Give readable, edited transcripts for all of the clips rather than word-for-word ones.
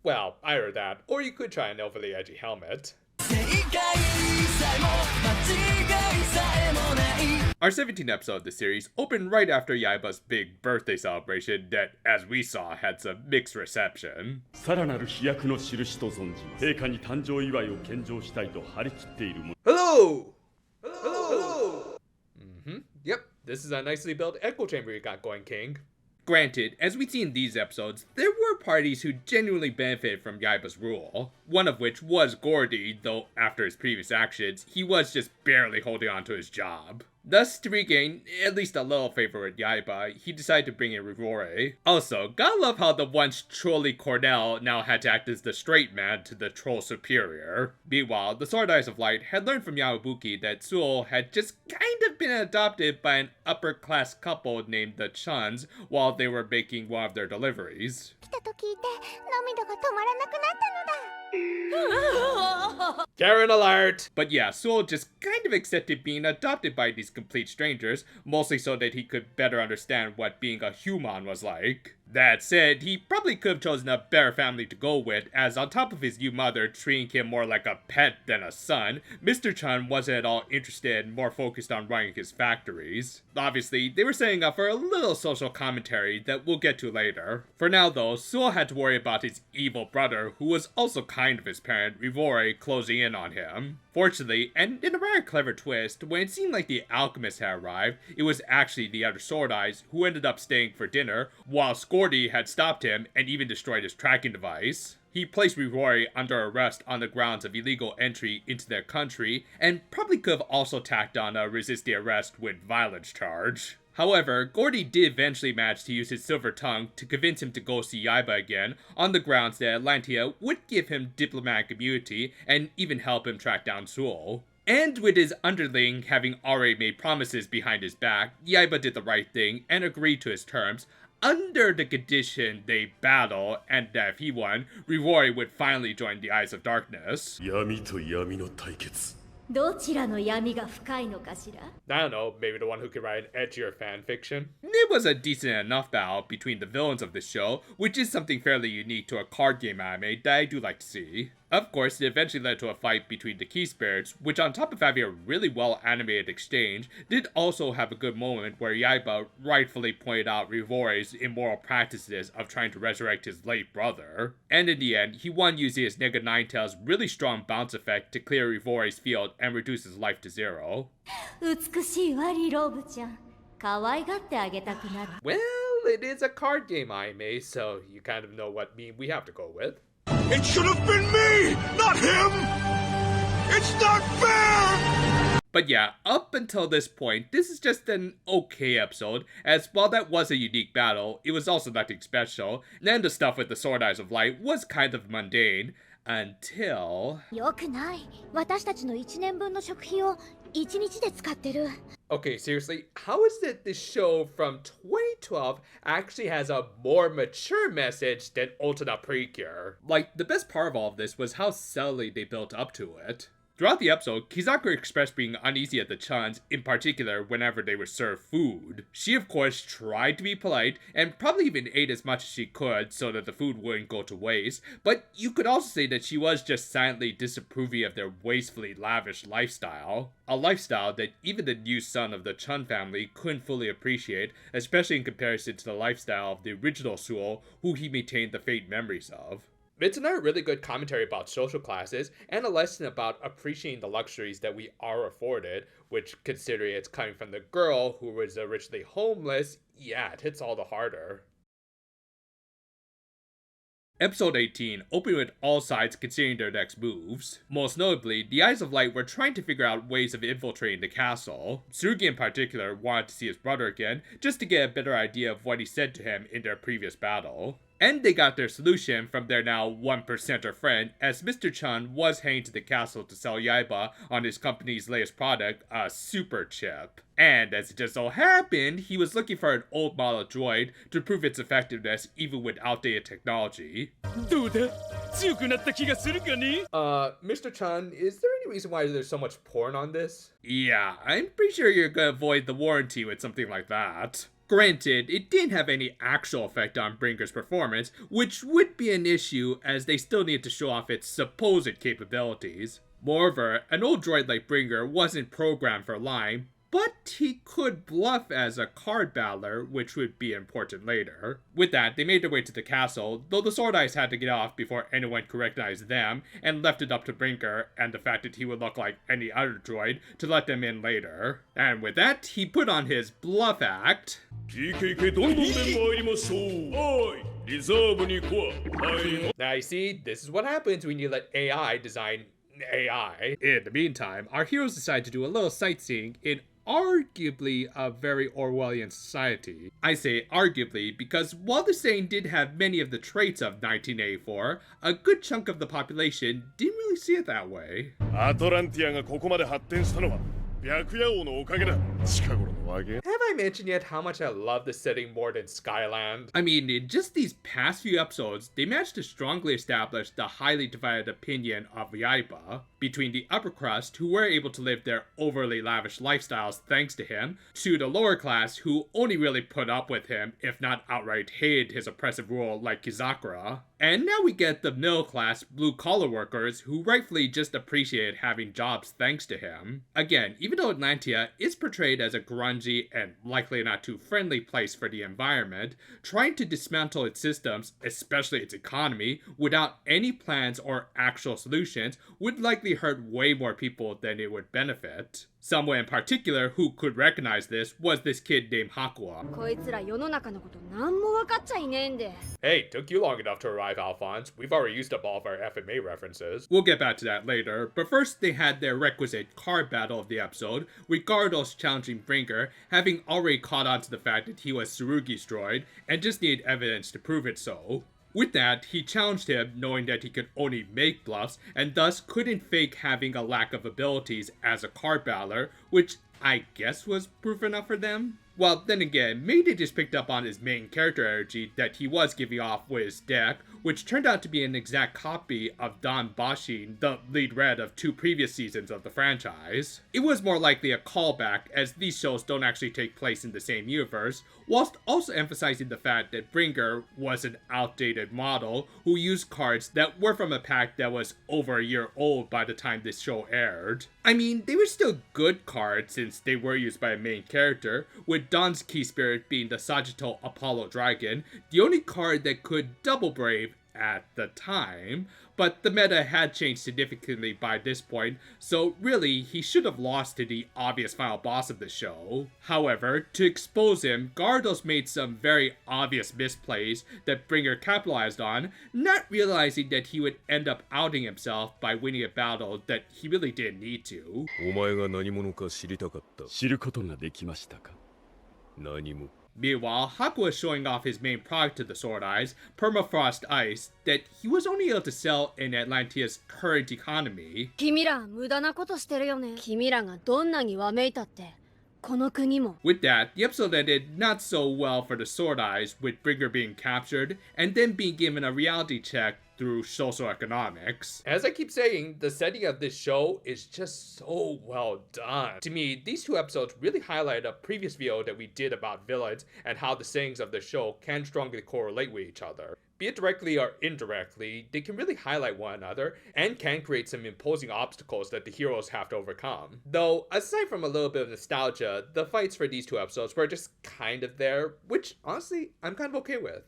Well, either that, or you could try an overly edgy helmet. Our 17th episode of the series opened right after Yaiba's big birthday celebration that, as we saw, had some mixed reception. Hello! Hello! Yep, this is a nicely built echo chamber you got going, King. Granted, as we see in these episodes, there were parties who genuinely benefited from Yaiba's rule. One of which was Gordy, though after his previous actions, he was just barely holding on to his job. Thus, to regain at least a little favor with Yaiba, he decided to bring in Rivore. Also, gotta love how the once trolly Cornell now had to act as the straight man to the troll superior. Meanwhile, the Sword Eyes of Light had learned from Yabuki that Suo had just kind of been adopted by an upper-class couple named the Chuns while they were making one of their deliveries. Karen alert! But yeah, Sewell just kind of accepted being adopted by these complete strangers, mostly so that he could better understand what being a human was like. That said, he probably could have chosen a better family to go with, as on top of his new mother treating him more like a pet than a son, Mr. Chun wasn't at all interested and more focused on running his factories. Obviously, they were setting up for a little social commentary that we'll get to later. For now though, Sewell had to worry about his evil brother, who was also kind of his parent, Rivore, closing in on him. Fortunately, and in a rather clever twist, when it seemed like the alchemist had arrived, it was actually the other Sword Eyes who ended up staying for dinner, while Gordy had stopped him and even destroyed his tracking device. He placed Rivore under arrest on the grounds of illegal entry into their country, and probably could have also tacked on a resist the arrest with violence charge. However, Gordy did eventually manage to use his silver tongue to convince him to go see Yaiba again, on the grounds that Atlantia would give him diplomatic immunity and even help him track down Sewell. And with his underling having already made promises behind his back, Yaiba did the right thing and agreed to his terms, under the condition they battle, and that if he won, Rivore would finally join the Eyes of Darkness. I don't know, maybe the one who could write an edgier fanfiction? It was a decent enough battle between the villains of the show, which is something fairly unique to a card game anime that I do like to see. Of course, it eventually led to a fight between the Key Spirits, which on top of having a really well animated exchange, did also have a good moment where Yaiba rightfully pointed out Rivore's immoral practices of trying to resurrect his late brother. And in the end, he won using his Nega Ninetales' really strong bounce effect to clear Rivore's field and reduce his life to 0. Well, it is a card game anime, so you kind of know what meme we have to go with. It should have been me, not him! It's not fair! But yeah, up until this point, this is just an okay episode, as while that was a unique battle, it was also nothing special, and the stuff with the Sword Eyes of Light was kind of mundane, until... Okay, seriously, how is it this show from 2012 actually has a more mature message than Ultimate Precure? Like, the best part of all of this was how subtly they built up to it. Throughout the episode, Kizaku expressed being uneasy at the Chuns, in particular whenever they were served food. She of course tried to be polite, and probably even ate as much as she could so that the food wouldn't go to waste, but you could also say that she was just silently disapproving of their wastefully lavish lifestyle. A lifestyle that even the new son of the Chun family couldn't fully appreciate, especially in comparison to the lifestyle of the original Sewell, who he maintained the faint memories of. It's another really good commentary about social classes, and a lesson about appreciating the luxuries that we are afforded, which, considering it's coming from the girl who was originally homeless, yeah, it hits all the harder. Episode 18 opened with all sides considering their next moves. Most notably, the Eyes of Light were trying to figure out ways of infiltrating the castle. Tsurugi in particular wanted to see his brother again, just to get a better idea of what he said to him in their previous battle. And they got their solution from their now 1%er friend, as Mr. Chun was heading to the castle to sell Yaiba on his company's latest product, a super chip. And as it just so happened, he was looking for an old model droid to prove its effectiveness even with outdated technology. Mr. Chun, is there any reason why there's so much porn on this? Yeah, I'm pretty sure you're gonna avoid the warranty with something like that. Granted, it didn't have any actual effect on Bringer's performance, which would be an issue as they still need to show off its supposed capabilities. Moreover, an old droid like Bringer wasn't programmed for lying, but he could bluff as a card battler, which would be important later. With that, they made their way to the castle, though the Sword Eyes had to get off before anyone could recognize them, and left it up to Brinker and the fact that he would look like any other droid to let them in later. And with that, he put on his bluff act. PKK どんどんで参りましょう。おい、リザーブに来い。Now you see, this is what happens when you let AI design AI. In the meantime, our heroes decide to do a little sightseeing in arguably a very Orwellian society. I say arguably because while the saying did have many of the traits of 1984, a good chunk of the population didn't really see it that way. アトランティアがここまで発展したのは白夜王のおかげだ。近頃のわけ。Have I mentioned yet how much I love this setting more than Skyland? I mean, in just these past few episodes, they managed to strongly establish the highly divided opinion of Yaiba between the upper crust, who were able to live their overly lavish lifestyles thanks to him, to the lower class, who only really put up with him, if not outright hated his oppressive rule like Kizakura. And now we get the middle class, blue-collar workers who rightfully just appreciate having jobs thanks to him. Again, even though Atlantia is portrayed as a grungy and likely not too friendly place for the environment, trying to dismantle its systems, especially its economy, without any plans or actual solutions would likely hurt way more people than it would benefit. Someone in particular who could recognize this was this kid named Hakua. Hey, took you long enough to arrive, Alphonse. We've already used up all of our FMA references. We'll get back to that later, but first they had their requisite card battle of the episode, with Gardos challenging Bringer, having already caught on to the fact that he was Tsurugi's droid, and just needed evidence to prove it so. With that, he challenged him knowing that he could only make bluffs, and thus couldn't fake having a lack of abilities as a card battler, which I guess was proof enough for them. Well, then again, maybe they just picked up on his main character energy that he was giving off with his deck, which turned out to be an exact copy of Don Bashin, the lead red of 2 previous seasons of the franchise. It was more likely a callback, as these shows don't actually take place in the same universe, whilst also emphasizing the fact that Bringer was an outdated model who used cards that were from a pack that was over a year old by the time this show aired. I mean, they were still good cards since they were used by a main character, with Don's key spirit being the Sagittal Apollo Dragon, the only card that could double brave at the time, but the meta had changed significantly by this point, so really he should have lost to the obvious final boss of the show. However, to expose him, Gardos made some very obvious misplays that Bringer capitalized on, not realizing that he would end up outing himself by winning a battle that he really didn't need to. お前が何者か知りたかった。知ることができましたか？何も。Meanwhile, Haku was showing off his main product to the Sword Eyes, Permafrost Ice, that he was only able to sell in Atlantia's current economy. 君ら無駄なことしてるよね。君らがどんなにわめいたって。With that, the episode ended not so well for the Sword Eyes, with Bringer being captured, and then being given a reality check through socioeconomics. As I keep saying, the setting of this show is just so well done. To me, these 2 episodes really highlight a previous video that we did about villains and how the settings of the show can strongly correlate with each other. Be it directly or indirectly, they can really highlight one another and can create some imposing obstacles that the heroes have to overcome. Though, aside from a little bit of nostalgia, the fights for these 2 episodes were just kind of there, which honestly, I'm kind of okay with.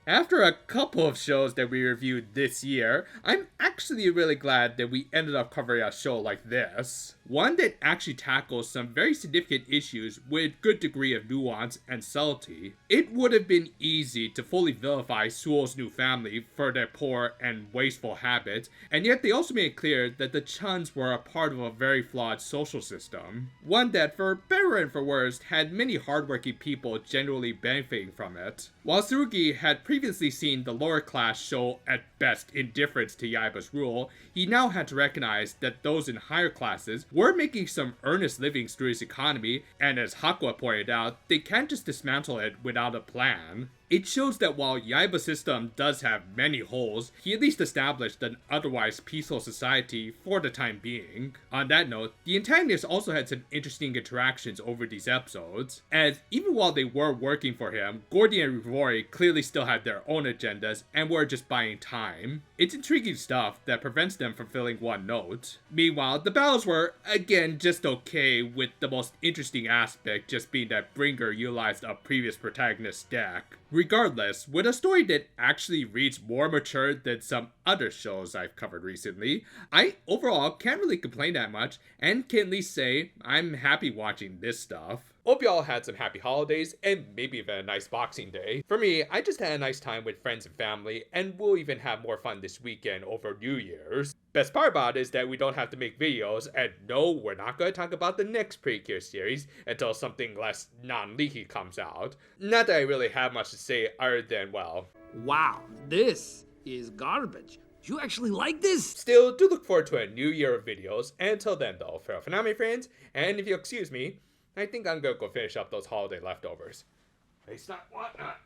After a couple of shows that we reviewed this year, I'm actually really glad that we ended up covering a show like this. One that actually tackles some very significant issues with good degree of nuance and subtlety. It would have been easy to fully vilify Suo's new family for their poor and wasteful habits, and yet they also made it clear that the Chuns were a part of a very flawed social system. One that, for better and for worse, had many hardworking people generally benefiting from it. While Tsurugi had previously seen the lower class show at best indifference to Yaiba's rule, he now had to recognize that those in higher classes were making some earnest livings through his economy, and as Hakua pointed out, they can't just dismantle it without a plan. It shows that while Yaiba's system does have many holes, he at least established an otherwise peaceful society for the time being. On that note, the antagonists also had some interesting interactions over these episodes, as even while they were working for him, Gordy and Rivori clearly still had their own agendas and were just buying time. It's intriguing stuff that prevents them from filling one note. Meanwhile, the battles were, again, just okay, with the most interesting aspect just being that Bringer utilized a previous protagonist's deck. Regardless, with a story that actually reads more mature than some other shows I've covered recently, I overall can't really complain that much and can at least say I'm happy watching this stuff. Hope y'all had some happy holidays and maybe even a nice Boxing Day. For me, I just had a nice time with friends and family, and we'll even have more fun this weekend over New Year's. Best part about it is that we don't have to make videos, and no, we're not going to talk about the next Precure series until something less non-leaky comes out. Not that I really have much to say other than, well, wow, this is garbage. You actually like this? Still, do look forward to a new year of videos, and until then though, farewell for now my friends, and if you'll excuse me, I think I'm gonna go finish up those holiday leftovers. At least not whatnot.